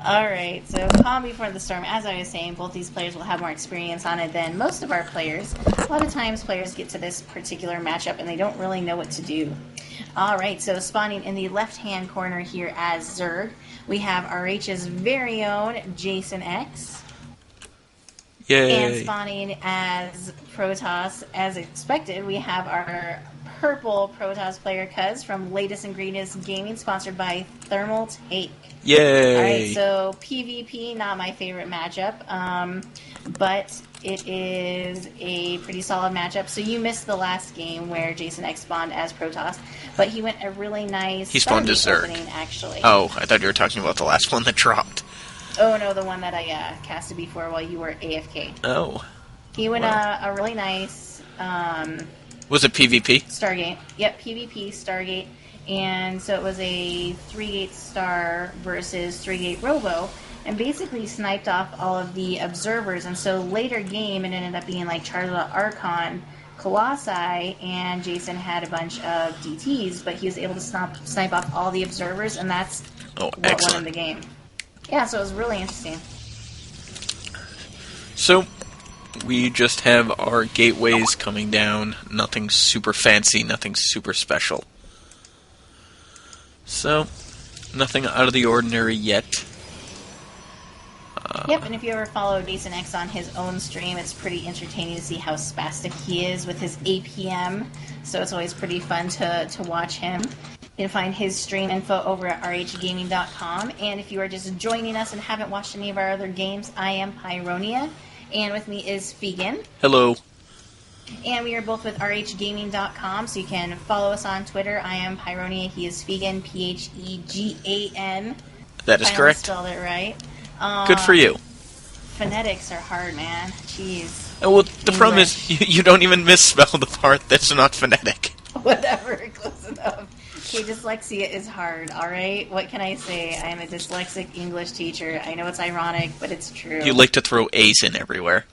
Alright, so Calm Before the Storm, as I was saying, both these players will have more experience on it than most of our players. A lot of times players get to this particular matchup and they don't really know what to do. Alright, so spawning in the left-hand corner here as Zerg, we have RH's very own JasonX. Yay. And spawning as Protoss, as expected, we have our purple Protoss player Cuhz from Latest and Greatest Gaming, sponsored by Thermal Take. Yay! Alright, so PvP, not my favorite matchup, but it is a pretty solid matchup. So you missed the last game where JasonX spawned as Protoss, but he went a really nice he spawned as Zerg. opening, actually. Oh, I thought you were talking about the last one that dropped. Oh no, the one that I casted before while you were AFK. Oh. He went a really nice... was it PvP? Stargate. Yep, PvP, Stargate. And so it was a 3-gate Star versus 3-gate Robo, and basically sniped off all of the observers. And so later game, it ended up being like Charizard Archon, Colossi, and Jason had a bunch of DTs, but he was able to snipe off all the observers, and that's what won him the game. Yeah, so it was really interesting. So, we just have our gateways coming down. Nothing super fancy, nothing super special. So, nothing out of the ordinary yet. Yep, and if you ever follow JasonX on his own stream, it's pretty entertaining to see how spastic he is with his APM. So it's always pretty fun to watch him. You can find his stream info over at rhgaming.com. And if you are just joining us and haven't watched any of our other games, I am Pyronia. And with me is Fegan. Hello. And we are both with rhgaming.com, so you can follow us on Twitter. I am Pyronia. He is Fegan, Phegan. That is correct. Spelled it right. Good for you. Phonetics are hard, man. Jeez. Oh, well, the problem is you don't even misspell the part that's not phonetic. Whatever, close enough. Okay, dyslexia is hard, alright? What can I say? I am a dyslexic English teacher. I know it's ironic, but it's true. You like to throw A's in everywhere.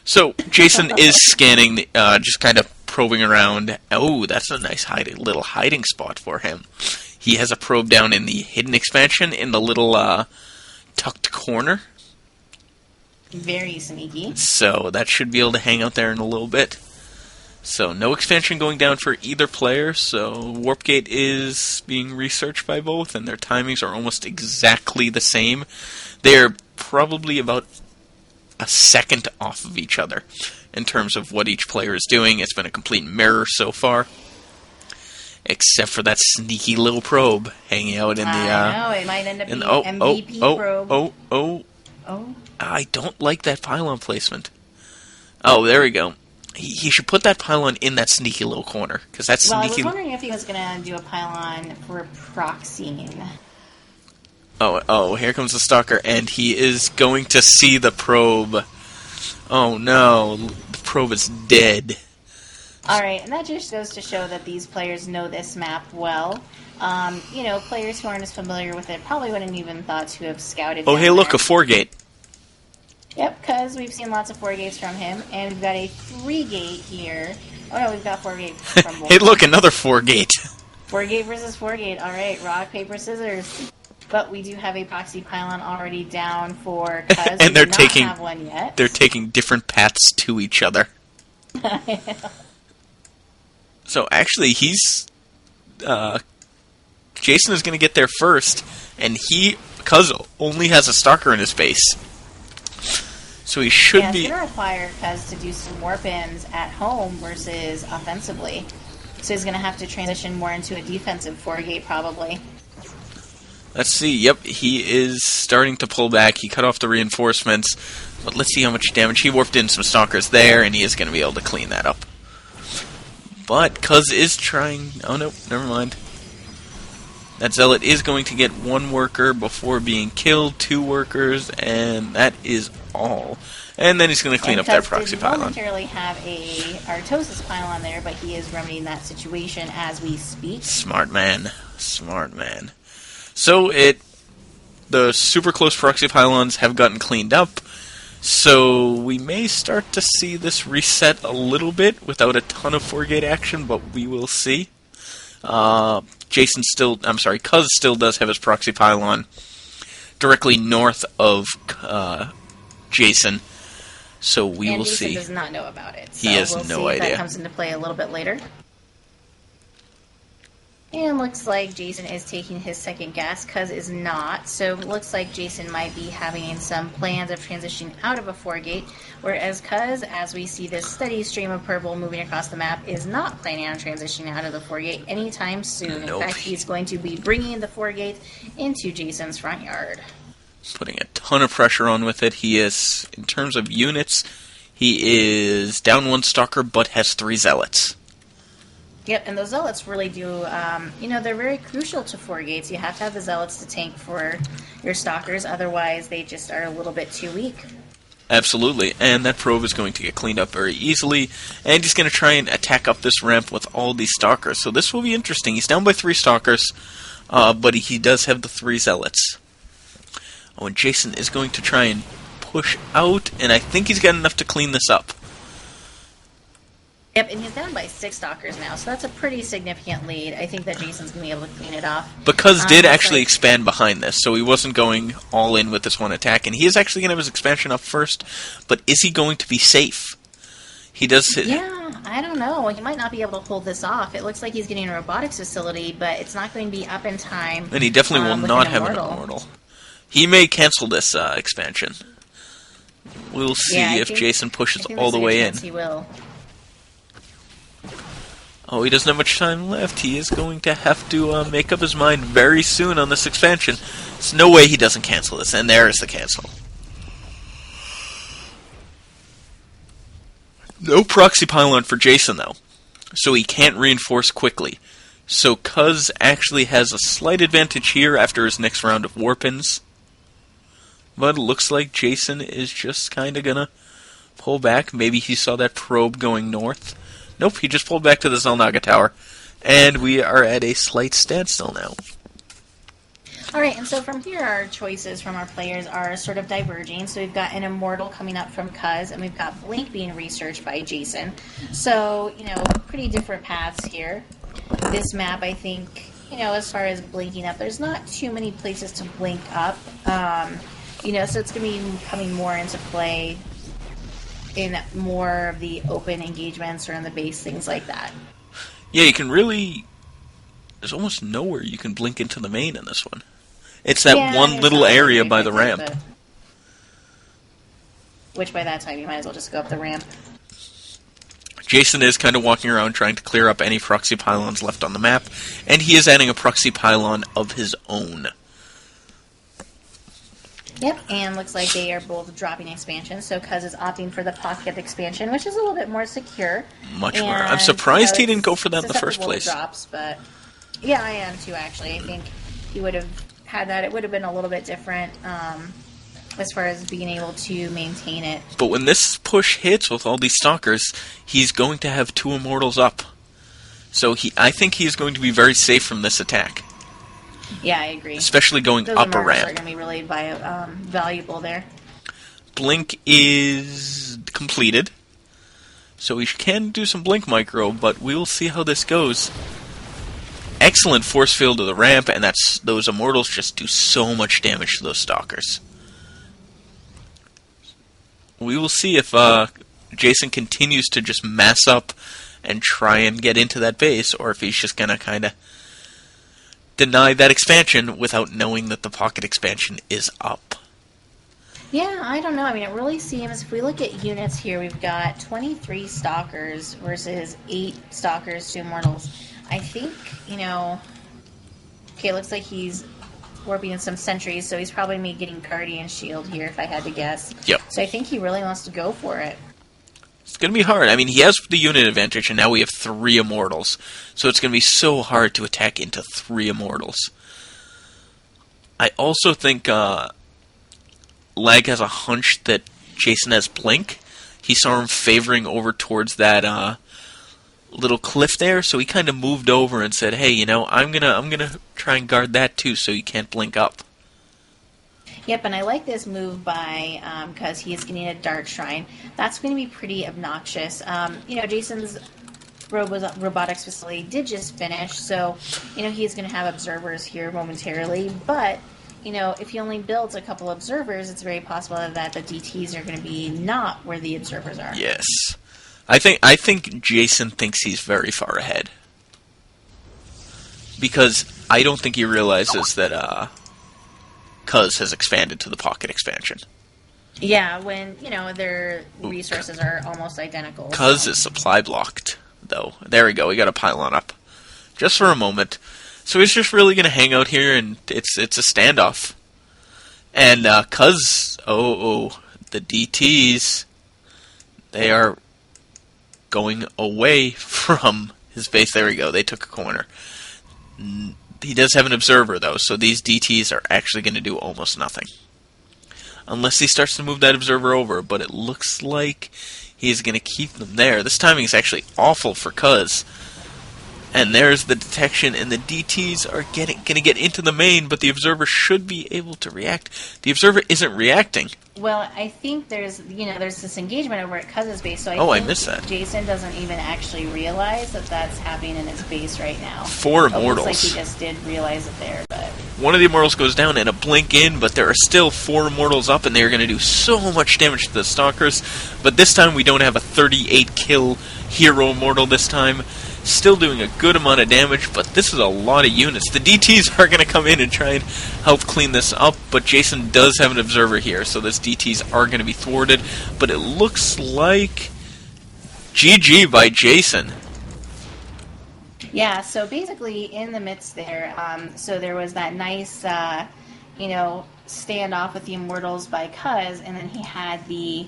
So, Jason is scanning, just kind of probing around. Oh, that's a nice little hiding spot for him. He has a probe down in the hidden expansion in the little tucked corner. Very sneaky. So, that should be able to hang out there in a little bit. So, no expansion going down for either player, so Warp Gate is being researched by both, and their timings are almost exactly the same. They're probably about a second off of each other in terms of what each player is doing. It's been a complete mirror so far, except for that sneaky little probe hanging out in the... I know, it might end up being MVP probe. Oh. I don't like that pylon placement. Oh, there we go. He should put that pylon in that sneaky little corner, because that's sneaky... Well, I was wondering if he was going to do a pylon for proxying. Oh, here comes the stalker, and he is going to see the probe. Oh no, the probe is dead. Alright, and that just goes to show that these players know this map well. Players who aren't as familiar with it probably wouldn't even thought to have scouted. Oh, hey, look, a 4-gate. Yep, because we've seen lots of 4-gates from him, and we've got a 3-gate here. Oh no, we've got 4-gate from both. Hey, look, another 4-gate. 4-gate versus 4-gate. Alright, rock, paper, scissors. But we do have a proxy pylon already down for Cuhz. And they're taking. Not have one yet. They're taking different paths to each other. So actually, Jason is going to get there first, and Cuhz only has a stalker in his base. So he should be... it's going to require Cuhz to do some warp-ins at home versus offensively. So he's going to have to transition more into a defensive 4-gate, probably. Let's see. Yep, he is starting to pull back. He cut off the reinforcements. But let's see how much damage. He warped in some stalkers there, and he is going to be able to clean that up. But Cuhz is trying... Oh, no, never mind. That Zealot is going to get 1 worker before being killed, 2 workers, and that is all. And then he's going to clean up that proxy pylon. He doesn't momentarily have a Artosis pylon there, but he is remedying that situation as we speak. Smart man. Smart man. So the super close proxy pylons have gotten cleaned up, so we may start to see this reset a little bit without a ton of 4-gate action, but we will see. Cuhz still does have his proxy pylon directly north of Jason. So we And will Jason see. does not know about it. So He has we'll no see if that idea. comes into play a little bit later. And looks like Jason is taking his second gas. Cuhz is not. So it looks like Jason might be having some plans of transitioning out of a 4-gate. Whereas Cuhz, as we see this steady stream of purple moving across the map, is not planning on transitioning out of the 4-gate anytime soon. Nope. In fact, he's going to be bringing the 4-gate into Jason's front yard. Putting a ton of pressure on with it. He is, in terms of units, he is down 1 Stalker, but has 3 Zealots. Yep, and those Zealots really do, they're very crucial to 4-gates. You have to have the Zealots to tank for your Stalkers, otherwise they just are a little bit too weak. Absolutely, and that probe is going to get cleaned up very easily, and he's going to try and attack up this ramp with all these Stalkers. So this will be interesting. He's down by 3 Stalkers, but he does have the 3 Zealots. Oh, and Jason is going to try and push out, and I think he's got enough to clean this up. Yep, and he's down by 6 Stalkers now, so that's a pretty significant lead. I think that Jason's going to be able to clean it off. But Cuhz did actually like, expand behind this, so he wasn't going all in with this one attack, and he is actually going to have his expansion up first, but is he going to be safe? He does... Yeah, I don't know. He might not be able to hold this off. It looks like he's getting a robotics facility, but it's not going to be up in time. And he definitely will not have an immortal. He may cancel this expansion. We'll see if Jason pushes all the way in. He will. Oh, he doesn't have much time left. He is going to have to make up his mind very soon on this expansion. There's no way he doesn't cancel this, and there is the cancel. No proxy pylon for Jason, though, so he can't reinforce quickly. So Cuhz actually has a slight advantage here after his next round of warpins. But it looks like Jason is just kind of going to pull back. Maybe he saw that probe going north. Nope, he just pulled back to the Zelnaga Tower. And we are at a slight standstill now. Alright, and so from here our choices from our players are sort of diverging. So we've got an Immortal coming up from Cuhz, and we've got Blink being researched by Jason. So, pretty different paths here. This map, I think, as far as blinking up, there's not too many places to blink up. So it's going to be coming more into play in more of the open engagements or in the base, things like that. Yeah, you can really... There's almost nowhere you can blink into the main in this one. It's that one little area by the ramp. Which by that time you might as well just go up the ramp. Jason is kind of walking around trying to clear up any proxy pylons left on the map, and he is adding a proxy pylon of his own. Yep, and looks like they are both dropping expansions. So Cuhz is opting for the pocket expansion, which is a little bit more secure. Much more. I'm surprised he didn't go for that in the first place. Drops, but yeah, I am too. Actually, I think he would have had that. It would have been a little bit different as far as being able to maintain it. But when this push hits with all these Stalkers, he's going to have 2 Immortals up. So I think he's going to be very safe from this attack. Yeah, I agree. Especially going Those up a ramp. Those are going to be really valuable there. Blink is completed. So we can do some Blink Micro, but we'll see how this goes. Excellent force field to the ramp, and those Immortals just do so much damage to those Stalkers. We will see if Jason continues to just mass up and try and get into that base, or if he's just going to kind of deny that expansion without knowing that the pocket expansion is up. Yeah, I don't know. I mean, it really seems, if we look at units here, we've got 23 Stalkers versus 8 Stalkers, 2 Immortals. I think, okay, it looks like he's warping in some sentries, so he's probably me getting Guardian Shield here, if I had to guess. Yep. So I think he really wants to go for it. It's going to be hard. I mean, he has the unit advantage, and now we have 3 Immortals. So it's going to be so hard to attack into 3 Immortals. I also think Lag has a hunch that Jason has Blink. He saw him favoring over towards that little cliff there, so he kind of moved over and said, "Hey, I'm gonna try and guard that too, so you can't blink up." Yep, and I like this move by Cuhz he is getting a Dark Shrine. That's going to be pretty obnoxious. Jason's robotics facility did just finish, so he's going to have observers here momentarily. But if he only builds a couple observers, it's very possible that the DTs are going to be not where the observers are. Yes, I think Jason thinks he's very far ahead, because I don't think he realizes that Cuhz has expanded to the pocket expansion. Yeah, when their resources are almost identical. Cuhz is supply blocked, though. There we go. We got a pylon up, just for a moment. So he's just really gonna hang out here, and it's a standoff. And Cuhz, the DTs, they are going away from his base. There we go. They took a corner. He does have an observer, though, so these DTs are actually going to do almost nothing. Unless he starts to move that observer over, but it looks like he's going to keep them there. This timing is actually awful for Cuhz. And there's the detection, and the DTs are going to get into the main, but the observer should be able to react. The observer isn't reacting. Well, I think there's this engagement over at Cuhz's base, so I missed that. Jason doesn't even actually realize that that's happening in his base right now. 4 immortals. It looks like he just did realize it there, but one of the immortals goes down and a blink in, but there are still 4 immortals up, and they're going to do so much damage to the stalkers. But this time we don't have a 38 kill hero immortal this time. Still doing a good amount of damage, but this is a lot of units. The DTs are going to come in and try and help clean this up, but Jason does have an observer here, so those DTs are going to be thwarted. But it looks like GG by Jason. yeah. So basically, in the midst there, so there was that nice, standoff with the immortals by Cuhz, and then he had the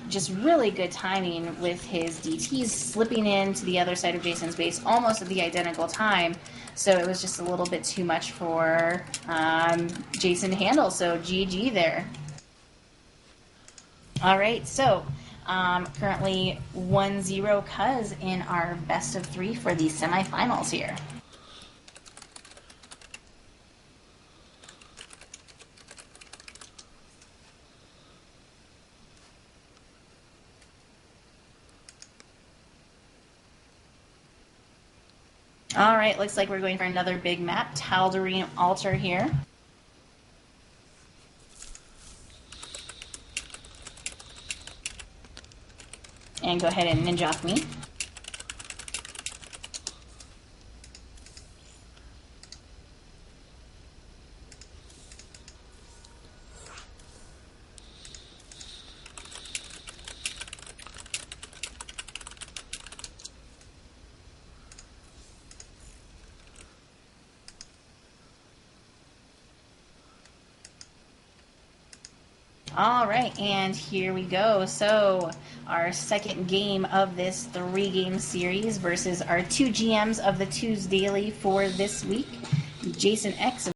just really good timing with his DTs slipping into the other side of Jason's base almost at the identical time. So it was just a little bit too much for Jason to handle. So GG there. All right, so currently 1-0 Cuhz in our best of 3 for the semifinals here. All right, looks like we're going for another big map, Tal'Darim Altar here. And go ahead and ninja off me. All right, and here we go. So our second game of this 3-game series versus our 2 GMs of the Tuesdaily for this week, JasonX